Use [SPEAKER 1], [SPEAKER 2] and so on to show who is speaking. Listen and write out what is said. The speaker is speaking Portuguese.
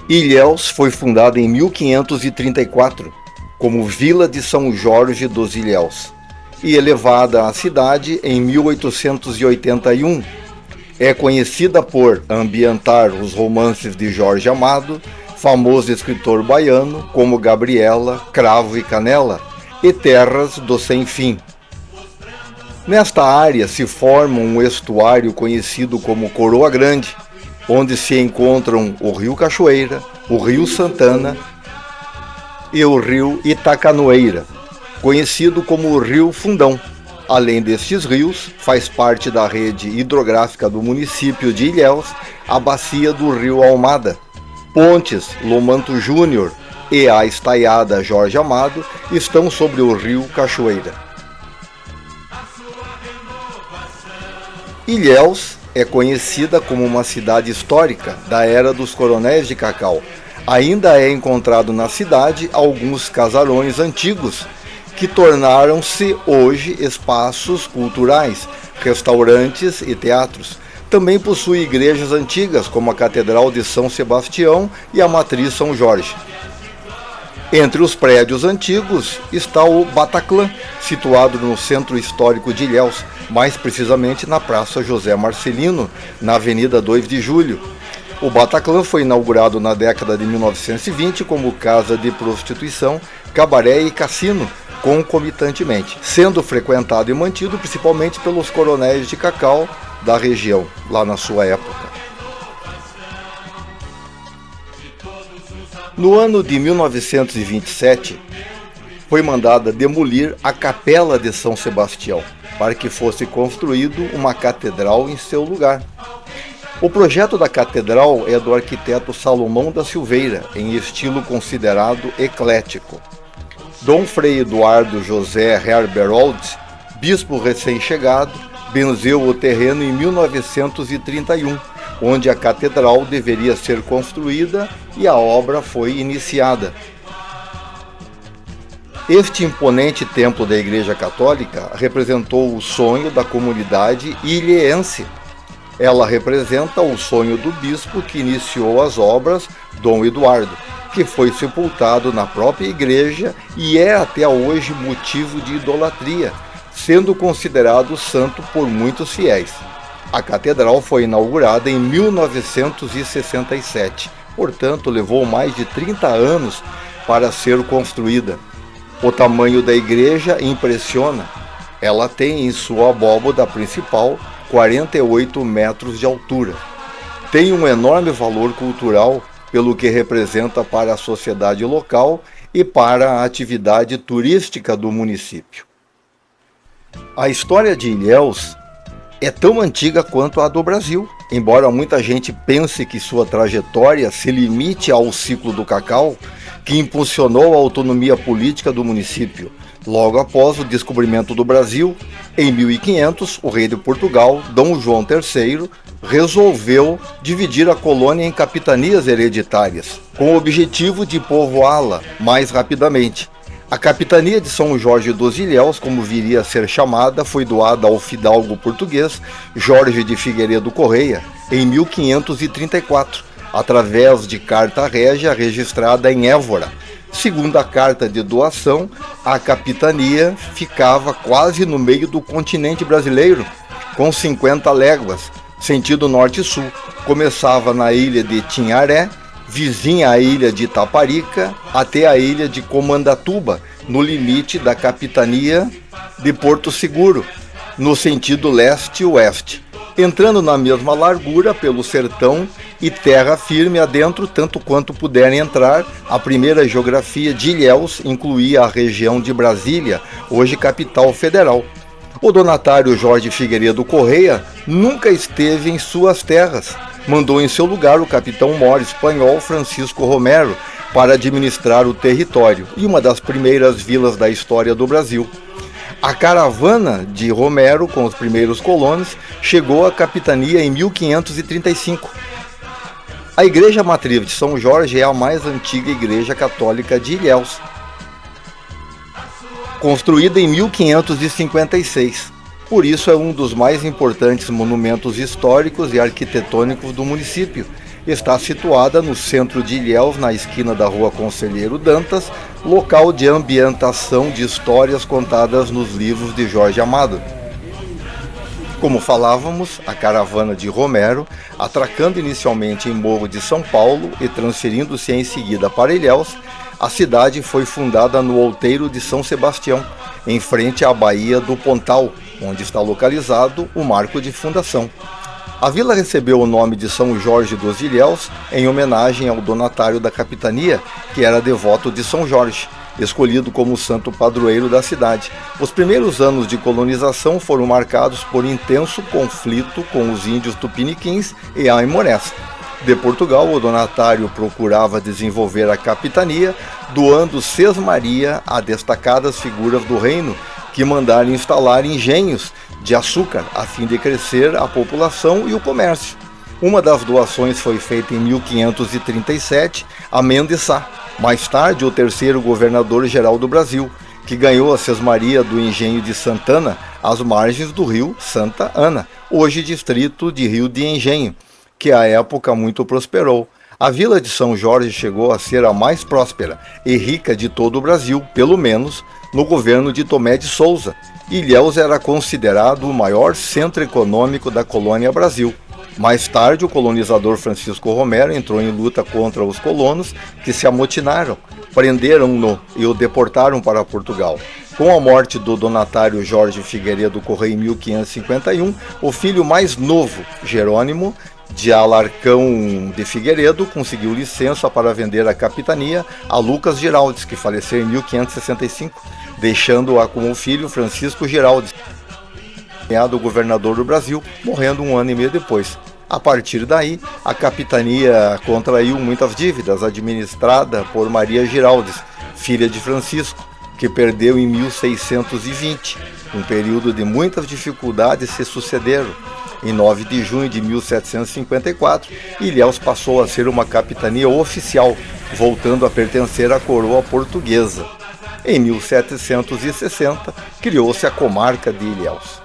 [SPEAKER 1] Ilhéus foi fundada em 1534 como Vila de São Jorge dos Ilhéus e elevada à cidade em 1881. É conhecida por ambientar os romances de Jorge Amado, famoso escritor baiano, como Gabriela, Cravo e Canela e Terras do Sem Fim. Nesta área se forma um estuário conhecido como Coroa Grande, onde se encontram o Rio Cachoeira, o Rio Santana e o Rio Itacanoeira, conhecido como o Rio Fundão. Além destes rios, faz parte da rede hidrográfica do município de Ilhéus a bacia do Rio Almada. Pontes Lomanto Júnior e a estaiada Jorge Amado estão sobre o Rio Cachoeira. Ilhéus é conhecida como uma cidade histórica da era dos coronéis de cacau. Ainda é encontrado na cidade alguns casarões antigos que tornaram-se hoje espaços culturais, restaurantes e teatros. Também possui igrejas antigas, como a Catedral de São Sebastião e a Matriz São Jorge. Entre os prédios antigos está o Bataclan, situado no centro histórico de Ilhéus, mais precisamente na Praça José Marcelino, na Avenida 2 de Julho. O Bataclan foi inaugurado na década de 1920 como casa de prostituição, cabaré e cassino, concomitantemente, sendo frequentado e mantido principalmente pelos coronéis de cacau da região, lá na sua época. No ano de 1927, foi mandada demolir a Capela de São Sebastião, para que fosse construído uma catedral em seu lugar. O projeto da catedral é do arquiteto Salomão da Silveira, em estilo considerado eclético. Frei Eduardo José Herberold, bispo recém-chegado, benzeu o terreno em 1931, onde a catedral deveria ser construída e a obra foi iniciada. Este imponente templo da Igreja Católica representou o sonho da comunidade ilhéense. Ela representa o sonho do bispo que iniciou as obras, Dom Eduardo, que foi sepultado na própria igreja e é até hoje motivo de idolatria, sendo considerado santo por muitos fiéis. A catedral foi inaugurada em 1967, portanto levou mais de 30 anos para ser construída. O tamanho da igreja impressiona. Ela tem em sua abóbada principal 48 metros de altura. Tem um enorme valor cultural pelo que representa para a sociedade local e para a atividade turística do município. A história de Ilhéus é tão antiga quanto a do Brasil, embora muita gente pense que sua trajetória se limite ao ciclo do cacau, que impulsionou a autonomia política do município. Logo após o descobrimento do Brasil, em 1500, o rei de Portugal, Dom João III, resolveu dividir a colônia em capitanias hereditárias, com o objetivo de povoá-la mais rapidamente. A capitania de São Jorge dos Ilhéus, como viria a ser chamada, foi doada ao fidalgo português Jorge de Figueiredo Correia em 1534, através de carta régia registrada em Évora. Segundo a carta de doação, a capitania ficava quase no meio do continente brasileiro, com 50 léguas, sentido norte-sul. Começava na ilha de Tinharé, vizinha à ilha de Itaparica, até a ilha de Comandatuba, no limite da capitania de Porto Seguro, no sentido leste-oeste, entrando na mesma largura pelo sertão e terra firme adentro, tanto quanto puderem entrar. A primeira geografia de Ilhéus incluía a região de Brasília, hoje capital federal. O donatário Jorge Figueiredo Correia nunca esteve em suas terras. Mandou em seu lugar o capitão-mor espanhol Francisco Romero para administrar o território e uma das primeiras vilas da história do Brasil. A caravana de Romero com os primeiros colonos chegou à capitania em 1535. A Igreja Matriz de São Jorge é a mais antiga igreja católica de Ilhéus, construída em 1556. Por isso é um dos mais importantes monumentos históricos e arquitetônicos do município está situada no centro de Ilhéus, na esquina da Rua Conselheiro Dantas, local de ambientação de histórias contadas nos livros de Jorge Amado. Como falávamos, a caravana de Romero, atracando inicialmente em Morro de São Paulo e transferindo-se em seguida para Ilhéus, a cidade foi fundada no Outeiro de São Sebastião, em frente à Baía do Pontal, onde está localizado o marco de fundação. A vila recebeu o nome de São Jorge dos Ilhéus em homenagem ao donatário da capitania, que era devoto de São Jorge, escolhido como santo padroeiro da cidade. Os primeiros anos de colonização foram marcados por intenso conflito com os índios tupiniquins e aimorés. De Portugal, o donatário procurava desenvolver a capitania, doando sesmaria a destacadas figuras do reino que mandaram instalar engenhos de açúcar a fim de crescer a população e o comércio. Uma das doações foi feita em 1537 a Mendes Sá, mais tarde o terceiro governador-geral do Brasil, que ganhou a sesmaria do engenho de Santana às margens do rio Santa Ana, hoje distrito de Rio de Engenho, que à época muito prosperou. A vila de São Jorge chegou a ser a mais próspera e rica de todo o Brasil, pelo menos no governo de Tomé de Souza. Ilhéus era considerado o maior centro econômico da colônia Brasil. Mais tarde, o colonizador Francisco Romero entrou em luta contra os colonos, que se amotinaram, prenderam-no e o deportaram para Portugal. Com a morte do donatário Jorge Figueiredo Correia em 1551, o filho mais novo, Jerônimo de Alarcão de Figueiredo, conseguiu licença para vender a capitania a Lucas Giraldes, que faleceu em 1565, deixando-a com o filho Francisco Giraldes, nomeado governador do Brasil, morrendo um ano e meio depois. A partir daí, a capitania contraiu muitas dívidas, administrada por Maria Giraldes, filha de Francisco, que perdeu em 1620. Um período de muitas dificuldades se sucederam. Em 9 de junho de 1754, Ilhéus passou a ser uma capitania oficial, voltando a pertencer à coroa portuguesa. Em 1760, criou-se a comarca de Ilhéus.